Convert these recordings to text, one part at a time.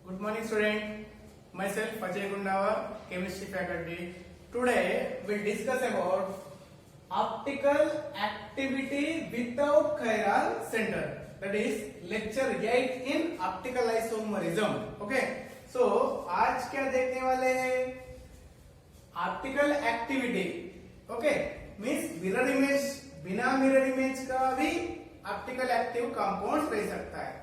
Good morning, student. Myself Ajay Gundawa, chemistry faculty. Today we'll discuss about optical activity without chiral center. That is lecture 8 in optical isomerism. Okay. So आज क्या देखने वाले हैं? Optical activity. Okay. Means mirror image. बिना mirror image का भी optical active compounds रह सकता है.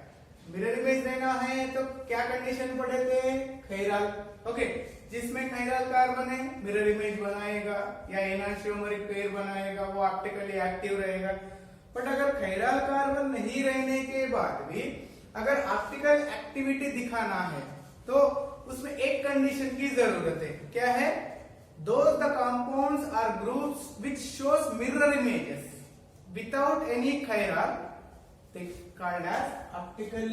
मिरर इमेज लेना है तो क्या कंडीशन पढ़े थे? खैराल. ओके, जिसमें खैराल कार्बन है मिरर इमेज बनाएगा या एनाशियोमरिक पेयर बनाएगा, वो ऑप्टिकली एक्टिव रहेगा. बट अगर खैराल कार्बन नहीं रहने के बाद भी अगर ऑप्टिकल एक्टिविटी दिखाना है तो उसमें एक कंडीशन की जरूरत है. क्या है? Those the compounds are groups which shows mirror images without any chiral, they called as optical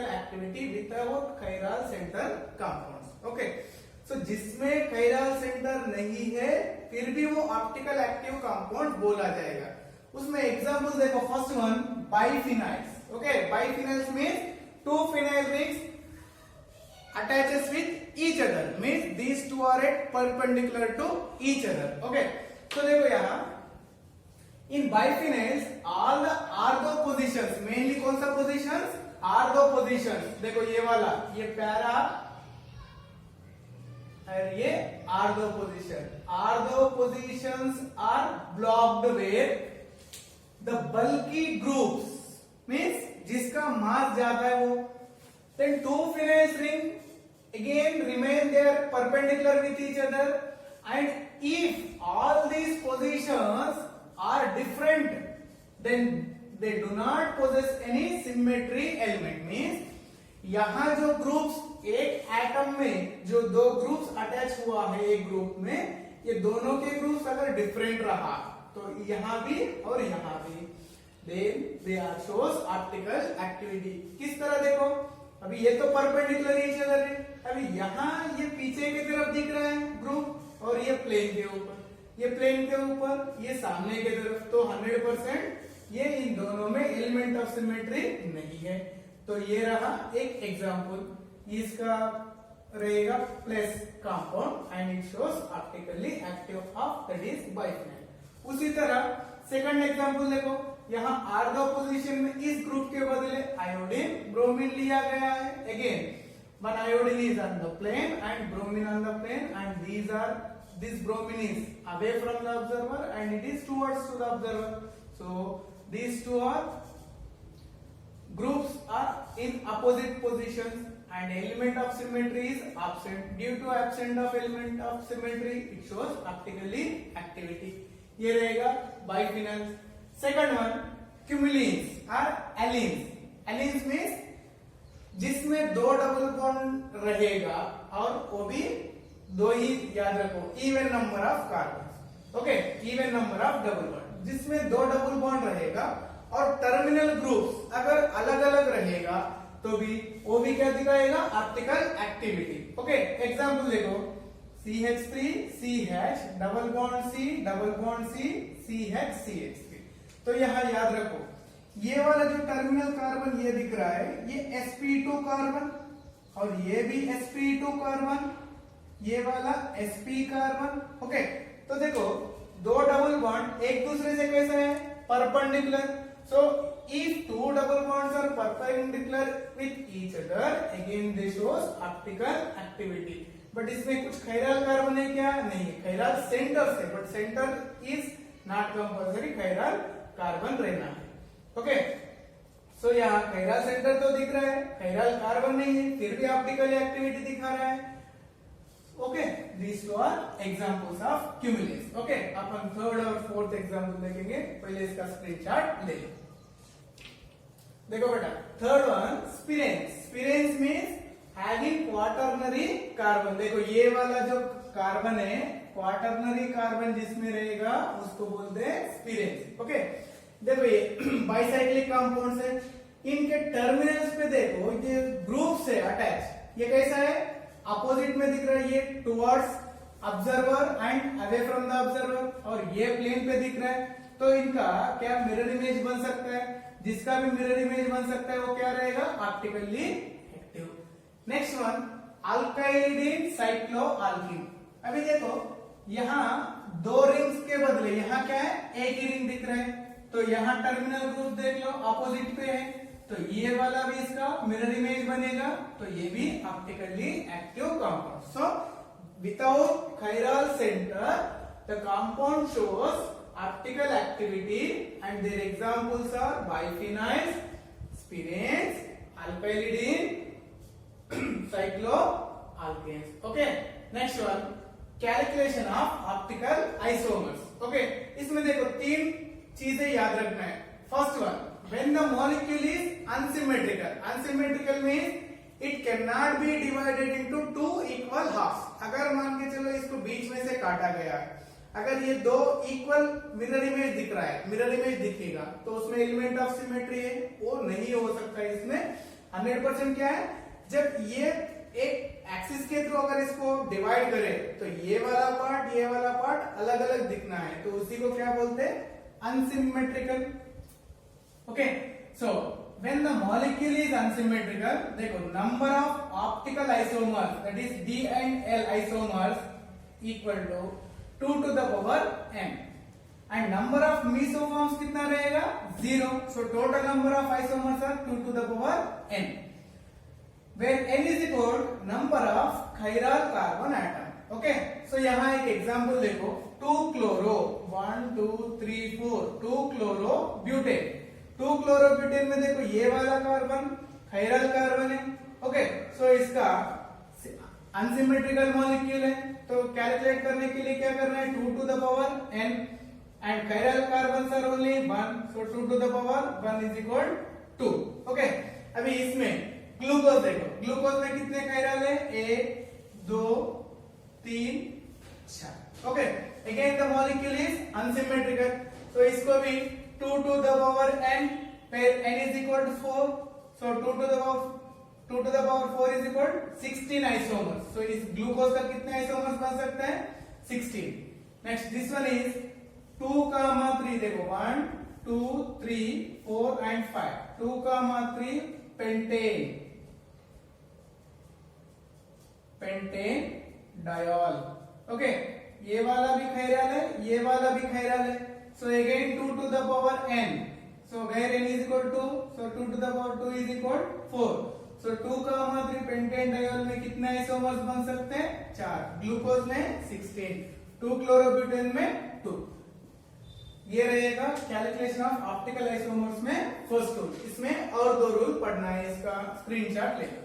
activity without chiral center compounds. Okay, so जिसमें chiral center नहीं है फिर भी वो optical active compound बोला जाएगा. उसमें एग्जांपल देखो. First one biphenyls. Okay, biphenyls means two phenyl rings attaches with each other, means these two are at perpendicular to each other. Okay, so देखो यहाँ in biphenyls all the ortho positions, mainly कौन सा positions? ortho positions. देखो ये वाला, ये para और ये ortho position. ortho positions are blocked where the bulky groups, means जिसका मास ज्यादा है वो. Then two phenyl ring again remain there perpendicular with each other, and if all these positions are different, then they do not possess any symmetry element. Means यहाँ जो groups एक atom में जो दो ग्रुप्स अटैच हुआ है एक group में, ये दोनों के ग्रुप्स अगर डिफरेंट रहा तो यहाँ भी और यहाँ भी, then they are shows optical activity. किस तरह देखो, अभी ये तो परपेंडिकुलर ईच अदर है. अभी यहाँ ये पीछे की तरफ दिख रहा है ग्रुप और ये प्लेन के ऊपर, ये प्लेन के ऊपर, ये सामने की तरफ. तो 100% ये इन दोनों में एलिमेंट ऑफ सिमेट्री नहीं है. तो ये रहा एक एग्जांपल. इसका रहेगा plus compound and it shows optically active of that is biphenyl. उसी तरह सेकंड एग्जांपल देखो. यहाँ ऑर्थो पोजीशन में इस ग्रुप के बदले आयोडीन ब्रोमीन लिया गया है. Again one iodine is on the plane and bromine on the plane, and this bromine is away from the observer and it is towards to the observer. So these two are groups are in opposite positions and element of symmetry is absent. Due to absence of element of symmetry it shows optically activity. ये रहेगा biphenyls. Second one cumulines or allenes. Allenes means जिसमें दो double bond रहेगा और वो भी दो ही, याद रखो, even number of carbon. Okay, even number of double bond. जिसमें दो डबल बॉन्ड रहेगा और टर्मिनल ग्रुप्स अगर अलग अलग रहेगा तो भी वो भी क्या दिखाएगा? Optical activity. ओके, एग्जांपल देखो. CH3 CH double bond C CH CH3. तो यहाँ याद रखो ये वाला जो टर्मिनल कार्बन ये दिख रहा है ये sp2 कार्बन और ये भी sp2 कार्बन, ये वाला sp कार्बन. ओके, तो देखो दो डबल बॉन्ड एक दूसरे से कैसा है? Perpendicular. So if two double bonds are perpendicular with each other again they shows optical activity. But इसमें कुछ खैराल कार्बन है क्या? नहीं है. खैराल सेंटर से, but center is not compulsory chiral carbon रहना है. ओके, सो यहाँ खैराल सेंटर तो दिख रहा है, खैराल कार्बन नहीं है, फिर भी ऑप्टिकल एक्टिविटी दिखा रहा है. Okay, these two are examples of cumulines. Okay, अपन थर्ड और फोर्थ एग्जांपल देखेंगे. पहले इसका स्क्रीनशॉट ले लो. देखो बेटा, third one spiranes. Spiranes means having quaternary carbon. देखो ये वाला जो कार्बन है क्वाटरनरी कार्बन जिसमें रहेगा उसको बोलते हैं स्पिरेन्स. ओके, देखो ये बाइसाइक्लिक कंपाउंड्स है. इनके टर्मिनल्स पे देखो ये ग्रुप से अटैच. ये कैसा है? अपोजिट में दिख रहा है, ये towards observer and away from the observer, और ये प्लेन पे दिख रहा है. तो इनका क्या मिरर इमेज बन सकता है? जिसका भी मिरर इमेज बन सकता है वो क्या रहेगा? Optically active. Next one alkylidene cycloalkene. अभी देखो यहाँ दो रिंग्स के बदले यहाँ क्या है, एक ही रिंग दिख रहा है, तो यहाँ टर्मिनल ग्रुप देख लो अपोजिट पे है, तो ये वाला भी इसका मिरर इमेज बनेगा, तो ये भी optically active compound. So without chiral center the compound shows optical activity and their examples are biphenyls, spirenes, alkylidine, cycloalkanes. Okay, next one calculation of optical isomers. Okay, इसमें देखो तीन चीजें याद रखना है। First one, when the molecule is unsymmetrical, unsymmetrical means it can not be divided into two equal halves. अगर मान के चलो इसको बीच में से काटा गया है, अगर ये दो इक्वल मिरर इमेज दिख रहा है, मिरर इमेज दिखेगा तो उसमें एलिमेंट ऑफ सिमेट्री है, वो नहीं हो सकता। इसमें 100% क्या है, जब ये एक एक्सिस के थ्रू अगर इसको डिवाइड करें तो ये वाला पार्ट अलग अलग दिखना है, तो उसी को क्या बोलते हैं, unsymmetrical. Okay, so when the molecule is unsymmetrical, देखो number of optical isomers that is D and L isomers equal to 2 to the power n and number of mesophones कितना रहेगा, 0। so total number of isomers are 2 to the power n, where n is equal number of chiral carbon atom। okay, so यहाँ एक example देखो, 2 chloro 1 2 3 4 2 chloro butane। 2 chloro butane में देखो ये वाला carbon chiral carbon है। ओके, सो इसका unsymmetrical molecule है, तो कैलकुलेट करने के लिए क्या करना है, 2 to the power n and chiral carbons are only 1, so 2 to the power 1 is equal to 2। Okay, अभी इसमें ग्लूकोज देखो, ग्लूकोज में कितने chiral है, 1 2 3 4। Okay, again the molecule is unsymmetrical, तो इसको भी 2 to the power n, फिर n is equal to 4, so 2 to the power 4 is equal to 16 isomers। so इस ग्लूकोज का कितने आइसोमर्स बन सकते हैं, 16। नेक्स्ट दिस वन इज 2,3, देखो 1 2 3 4 and 5, 2,3 पेंटेन, पेंटेनडायोल। ओके, ये वाला भी chiral है, ये वाला भी chiral है, so again 2 to the power n, so where n is equal to, so 2 to the power 2 is equal 4, so 2,3 पेंटेनडायोल में कितने आइसोमर्स बन सकते हैं, 4। ग्लूकोज में 16, 2 क्लोरोब्यूटेन में 2। ये रहेगा कैलकुलेशन ऑफ ऑप्टिकल आइसोमर्स में फर्स्ट रूल। इसमें और दो रूल पढ़ना है, इसका स्क्रीनशॉट लेकर।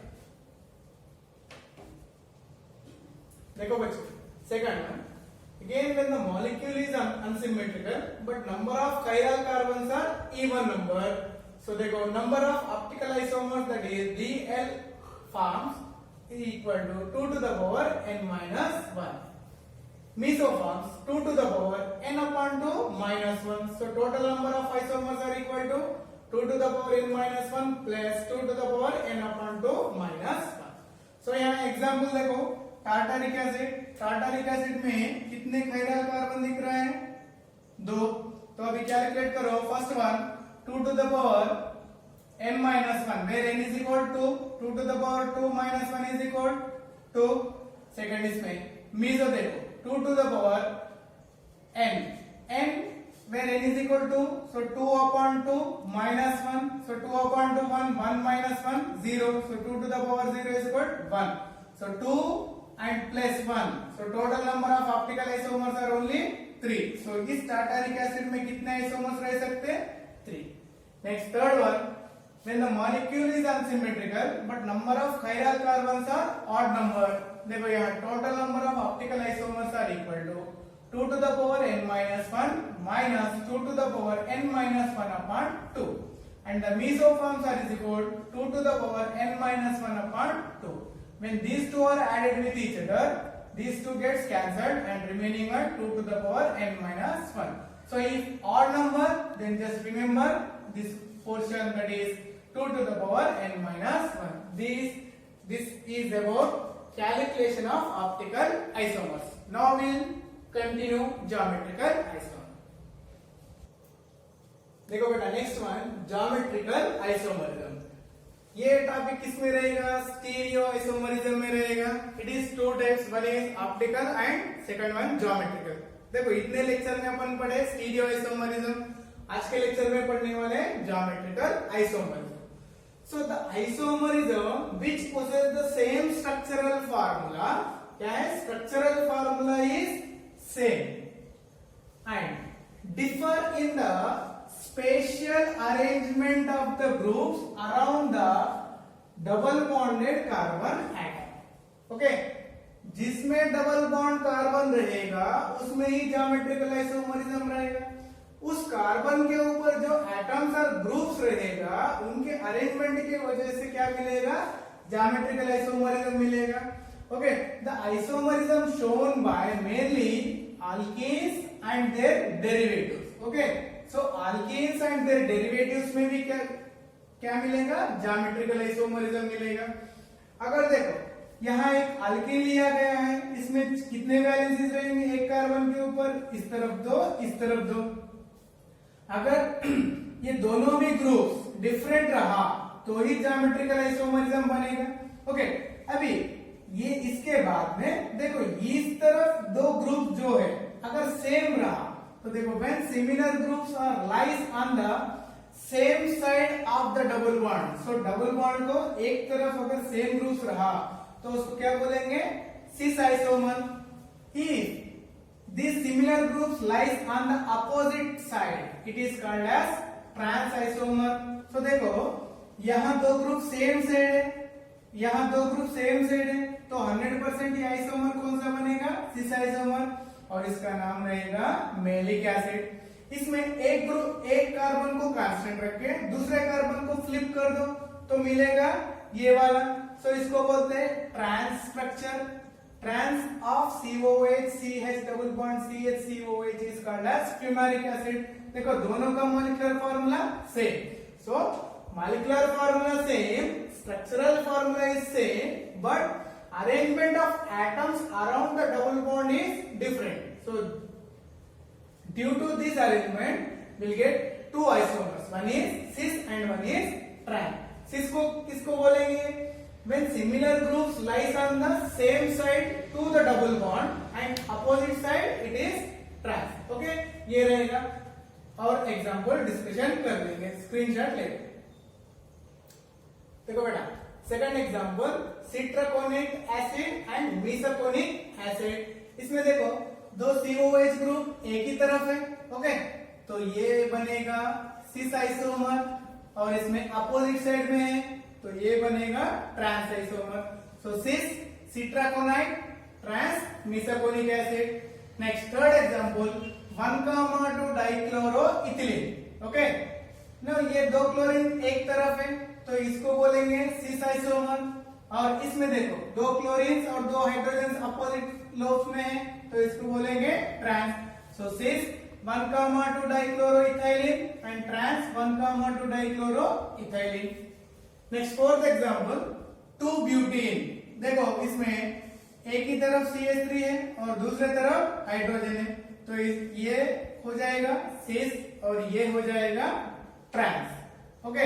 देखो बच्चों, second one, again when the molecule is unsymmetrical but number of chiral carbons are even number, so देखो number of optical isomers that is DL forms is equal to 2 to the power n minus 1, mesoforms 2 to the power n upon 2 minus 1, so total number of isomers are equal to 2 to the power n minus 1 plus 2 to the power n upon 2 minus 1। so यहाँ example देखो, tartaric acid, tartaric acid में कितने chiral carbon दिख रहे हैं, 2। तो अभी calculate करो, first one 2 to the power n minus 1, where n is equal to 2 to the power 2 minus 1 is equal to, second इसमें मीजो देखो 2 to the power n, n where n is equal to, so 2 upon 2 minus 1, so 2 upon 2 1, 1 minus 1 0, so 2 to the power 0 is equal to 1, so 2 and plus 1, so total number of optical isomers are only 3, so इस tartaric acid में कितने isomers रह सकते हैं, 3। Next third one, when the molecule is unsymmetrical but number of chiral carbons are odd number, देखो यहाँ total number of optical isomers are equal to 2 to the power n minus 1 minus 2 to the power n minus 1 upon 2, and the mesoforms are is equal to 2 to the power n minus 1 upon 2. When these two are added with each other, these two gets cancelled and remaining are 2 to the power n minus 1. So if odd number, then just remember this portion, that is 2 to the power n minus 1. This is about calculation of optical isomers. Now we'll continue geometrical isomer. देखो बेटा, next one geometrical isomerism. ये topic किस में रहेगा? Stereo isomerism में रहेगा। It is two types, one is optical and second one geometrical. देखो इतने लेक्चर में अपन पढ़े स्टीरियो आइसोमरिज्म, आज के लेक्चर में पढ़ने वाले geometrical isomerism. So the isomerism which possess the same structural formula, क्या है? Structural formula is same and differ in the spatial arrangement of the groups around the double bonded carbon atom. Okay? जिसमें double bond carbon रहेगा उसमें ही geometrical isomerism रहेगा। उस carbon के ऊपर जो एटम्स और ग्रुप्स रहेगा उनके अरेंजमेंट की वजह से क्या मिलेगा? ज्योमेट्रिकल आइसोमरिज्म मिलेगा। Okay, the isomerism shown by mainly alkenes and their derivatives. Okay, so alkenes and their derivatives में भी क्या क्या मिलेगा? ज्योमेट्रिकल आइसोमरिज्म मिलेगा। अगर देखो यहाँ एक अल्कीन लिया गया है, इसमें कितने वैलेंसीज रहेंगे? एक कार्बन के ऊपर, इस तरफ दो, इस तरफ दो। अगर ये दोनों भी ग्रुप्स डिफरेंट रहा तो ही ज्योमेट्रिकल आइसोमरिज्म बनेगा। ओके, अभी ये इसके बाद में देखो इस तरफ दो ग्रुप जो है अगर सेम रहा तो देखो when similar groups are lies on the same side of the double bond, so double bond को एक तरफ अगर सेम ग्रुप्स रहा तो उसको क्या बोलेंगे? Cis isomer. If these similar groups lies on the opposite side, it is called as trans isomer. So देखो यहाँ दो ग्रुप सेम साइड है, यहाँ दो ग्रुप सेम साइड है, तो 100% ये आइसोमर कौन सा बनेगा? सिस आइसोमर, और इसका नाम रहेगा मेलिक एसिड। इसमें एक ग्रुप एक कार्बन को कांस्टेंट रख के दूसरे कार्बन को फ्लिप कर दो तो मिलेगा ये वाला। सो इसको बोलते हैं trans structure. Trans of COH CH double bond CH COH is called as fumaric acid। देखो दोनों का molecular formula same, so molecular formula same, structural formula is same, but arrangement of atoms around the double bond is different. So due to this arrangement will get two isomers, one is cis and one is trans. Cis को किसको बोलेंगे? When similar groups lies on the same side to the double bond and opposite side it is trans। Okay, ये रहेगा और example discussion कर लेंगे, screenshot ले। देखो बेटा second example citraconic acid and mesaconic acid. इसमें देखो दो COH ग्रुप एक ही तरफ है। ओके, तो ये बनेगा सिस आइसोमर और इसमें अपोजिट साइड में है तो ये बनेगा trans isomer. So cis citraconate trans mesaconic acid. Next third example 1,2 dichloroethylene. Okay, no ये दो क्लोरीन एक तरफ है तो इसको बोलेंगे सिस आइसोमर, और इसमें देखो दो क्लोरीन्स और दो हाइड्रोजन अपोजिट लोब्स में है तो इसको बोलेंगे trans. So cis 1,2 dichloroethylene and trans 1,2 dichloroethylene. Next fourth example 2 butene. देखो इसमें एक ही तरफ CH3 है और दूसरे तरफ हाइड्रोजन है तो ये हो जाएगा सिस और ये हो जाएगा ट्रांस। ओके,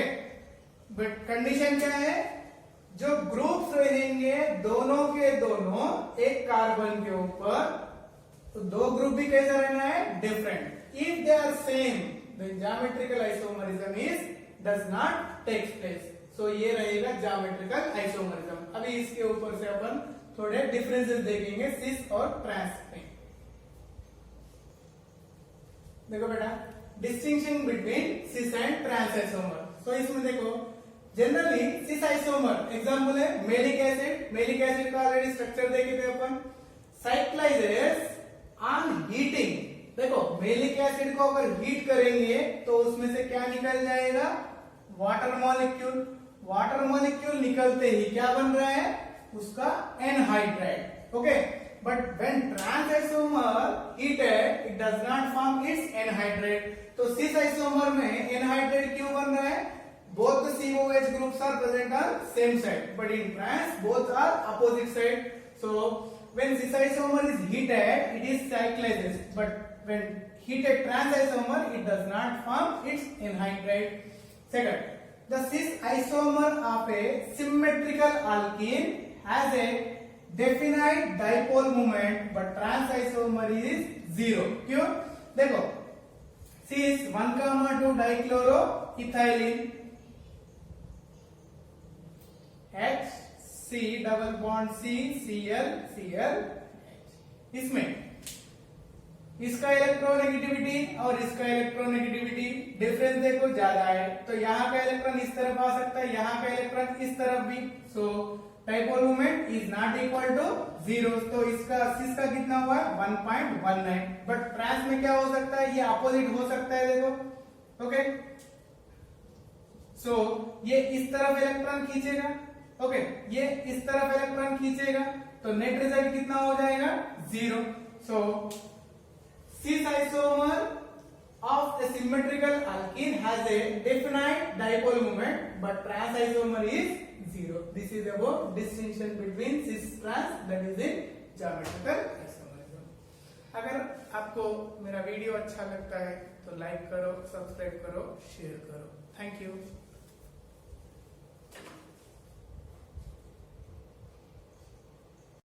बट कंडीशन क्या है? जो ग्रुप्स रहेंगे दोनों के दोनों एक कार्बन के ऊपर, तो दो ग्रुप भी कैसा रहना है? Different. If they are same then geometrical isomerism is does not takes place. So ये रहेगा ज्योमेट्रिकल आइसोमरिज्म। अभी इसके ऊपर से अपन थोड़े डिफरेंसेस देखेंगे सिस और ट्रांस में। देखो बेटा distinction between cis and trans isomer. तो इसमें देखो जनरली सिस आइसोमर एग्जांपल है मेलिक एसिड। मेलिक एसिड का ऑलरेडी स्ट्रक्चर देखे थे अपन। Cyclizes on heating. देखो मेलिक एसिड को अगर हीट करेंगे तो उसमें से क्या निकल जाएगा? Water molecule. वाटर मॉलिक्यूल निकलते ही क्या बन रहा है? उसका anhydride. Okay, but when trans isomer heated it does not form its anhydride. तो सिस आइसोमर में एनहाइड्राइड क्यों बन रहा है? Both the COH groups are present on same side, but in trans both are opposite side. So when cis isomer is heated it is cyclizes, but when heated trans isomer it does not form its anhydride. Second, the cis isomer of a symmetrical alkene has a definite dipole moment but trans isomer is 0. क्यों? देखो cis 1,2 डाइक्लोरोइथाइलिन H C double bond C Cl Cl इसमें इसका electronegativity और इसका electronegativity difference देखो ज्यादा है, तो यहाँ का इलेक्ट्रॉन इस तरफ आ सकता है, यहाँ का इलेक्ट्रॉन इस तरफ भी, so dipole moment is not equal to 0. तो इसका सिस का कितना हुआ 1.19, बट ट्रांस में क्या हो सकता है, ये अपोजिट हो सकता है देखो. ओके, सो ये इस तरफ इलेक्ट्रॉन खींचेगा, ओके ये इस तरफ इलेक्ट्रॉन खींचेगा, तो नेट रिजल्ट कितना हो जाएगा 0. सो cis isomer of a symmetrical alkene has a definite dipole moment but trans isomer is 0. This is about distinction between cis trans, that is in geometrical isomerism. अगर आपको मेरा वीडियो अच्छा लगता है तो लाइक करो, सब्सक्राइब करो, शेयर करो. Thank you.